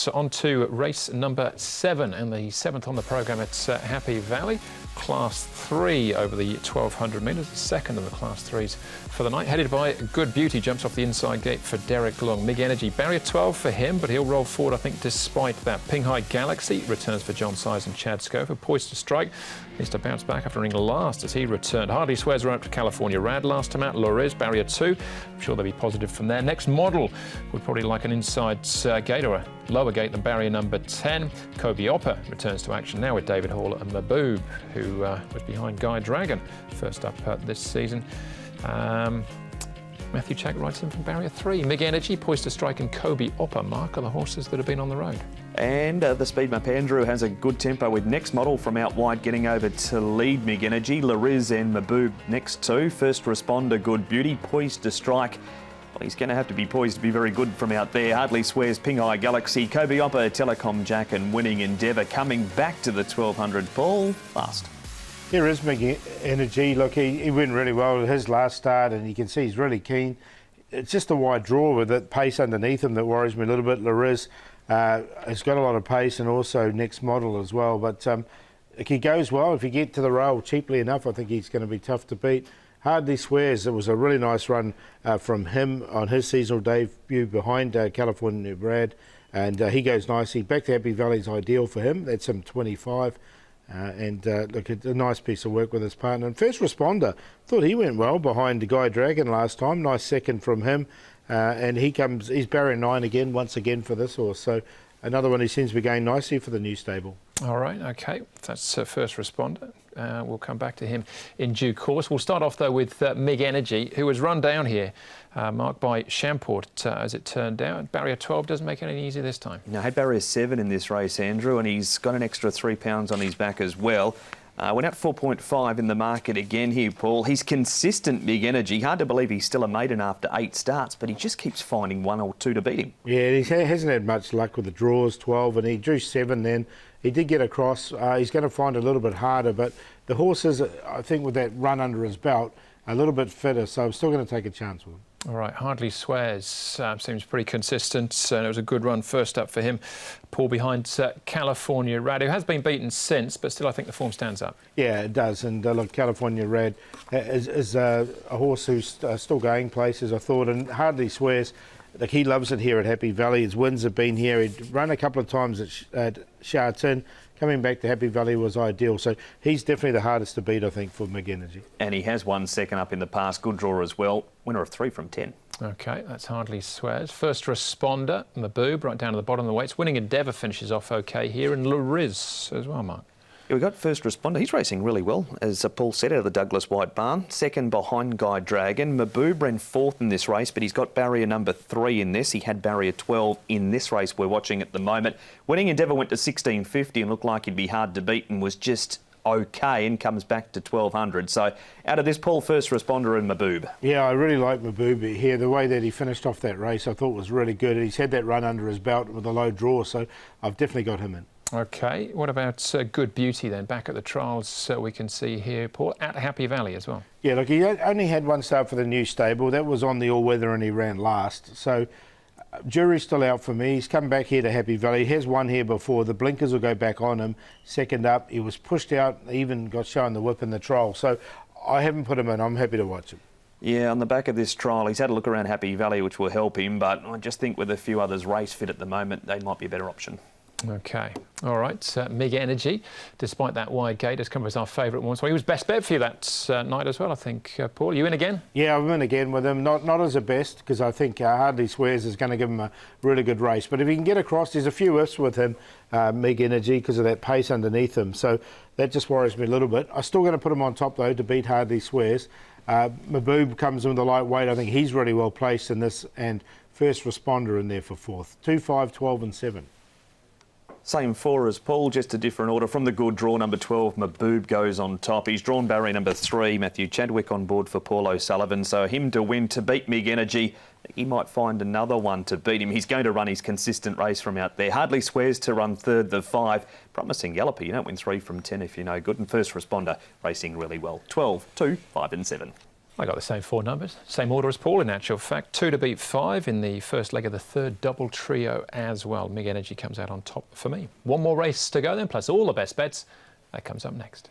us on to race number 7 and the 7th on the programme. It's Happy Valley, Class 3 over the 1200 metres, the second of the Class 3s for the night. Headed by Good Beauty, jumps off the inside gate for Derek Long. Big Energy, barrier 12 for him, but he'll roll forward, I think, despite that. Pinghai Galaxy returns for John Size and Chad Scofer. Poised to Strike needs to bounce back after running last as he returned. Hardly Swears ran up to California Rad last time out. Loriz, barrier 2. I'm sure they'll be positive from there. Next Model would probably like an inside gate or a lower gate than barrier number 10. Kobe Opper returns to action now with David Hall and Maboob, who was behind Guy Dragon first up this season. Matthew Chack rides in from barrier 3. Big Energy, Poised to Strike and Kobe Opper, Mark, are the horses that have been on the road. And the speed map Andrew has a good tempo with Next Model from out wide getting over to lead Big Energy. Lariz and Maboob next two. First Responder, Good Beauty, Poised to Strike. Well, he's going to have to be poised to be very good from out there. Hardly Swears, Pinghai Galaxy, Kobe Opper, Telecom Jack and Winning Endeavour coming back to the 1200 ball last. Here is Big Energy. Look, he went really well at his last start and you can see he's really keen. It's just a wide draw with that pace underneath him that worries me a little bit. Lariz has got a lot of pace and also Next Model as well. But if he goes well, if you get to the rail cheaply enough, I think he's going to be tough to beat. Hardly Swears, it was a really nice run from him on his seasonal debut behind California Brad. And he goes nicely. Back to Happy Valley is ideal for him. That's him 25. Look, it's a nice piece of work with his partner. And First Responder, thought he went well behind Guy Dragon last time. Nice second from him. And he's barrier 9 again, once again for this horse. So another one who seems to be going nicely for the new stable. All right, OK. That's First Responder. We'll come back to him in due course. We'll start off, though, with Big Energy, who was run down here, marked by Champort, as it turned out. Barrier 12 doesn't make it any easier this time. No, had barrier 7 in this race, Andrew, and he's got an extra £3 on his back as well. Went out 4.5 in the market again here, Paul. He's consistent, Big Energy. Hard to believe he's still a maiden after 8 starts, but he just keeps finding 1 or 2 to beat him. Yeah, he hasn't had much luck with the draws, 12, and he drew 7 then. He did get across. He's going to find it a little bit harder, but the horse is, I think, with that run under his belt, a little bit fitter, so I'm still going to take a chance with him. All right, Hardly Swears seems pretty consistent, and it was a good run first up for him. Paul behind California Rad, who has been beaten since, but still I think the form stands up. Yeah, it does, and look, California Rad is a horse who's still going places, I thought, and Hardly Swears, like, he loves it here at Happy Valley. His wins have been here. He'd run a couple of times at Sha Tin. Coming back to Happy Valley was ideal. So he's definitely the hardest to beat, I think, for Big Energy. And he has won second up in the past. Good draw as well. Winner of 3 from 10. OK, that's Hardly Swears. First Responder, Maboob, right down to the bottom of the weights. Winning Endeavour finishes off OK here. And Lariz as well, Mark. Yeah, we got First Responder. He's racing really well, as Paul said, out of the Douglas White Barn. Second behind Guy Dragon. Maboob ran 4th in this race, but he's got barrier number 3 in this. He had barrier 12 in this race we're watching at the moment. Winning Endeavour went to 1650 and looked like he'd be hard to beat and was just OK and comes back to 1200. So out of this, Paul, First Responder and Maboob. Yeah, I really like Maboob here. The way that he finished off that race I thought was really good. He's had that run under his belt with a low draw, so I've definitely got him in. OK, what about Good Beauty then? Back at the trials we can see here, Paul, at Happy Valley as well. Yeah, look, he only had 1 start for the new stable. That was on the all-weather and he ran last. So jury's still out for me. He's come back here to Happy Valley. He has won here before. The blinkers will go back on him. Second up, he was pushed out, even got shown the whip in the trial. So I haven't put him in. I'm happy to watch him. Yeah, on the back of this trial, he's had a look around Happy Valley, which will help him, but I just think with a few others race fit at the moment, they might be a better option. OK, all right. Big Energy, despite that wide gate, has come as our favourite one. So he was best bet for you that night as well, I think. Paul, you in again? Yeah, I'm in again with him. Not as a best, because I think Hardly Swears is going to give him a really good race. But if he can get across, there's a few ifs with him, Big Energy, because of that pace underneath him. So that just worries me a little bit. I'm still going to put him on top, though, to beat Hardly Swears. Maboob comes in with a lightweight. I think he's really well placed in this. And First Responder in there for 4th. 2, 5, 12 and 7. Same 4 as Paul, just a different order. From the good draw, number 12, Maboob goes on top. He's drawn barrier number 3, Matthew Chadwick on board for Paul O'Sullivan. So him to win, to beat Big Energy. He might find another one to beat him. He's going to run his consistent race from out there. Hardly Swears to run 3rd, the 5. Promising galloper. You don't win 3 from 10 if you're no good. And First Responder racing really well. 12, 2, 5 and 7. I got the same 4 numbers, same order as Paul in actual fact. 2 to beat 5 in the first leg of the third double trio as well. Big Energy comes out on top for me. One more race to go then, plus all the best bets. That comes up next.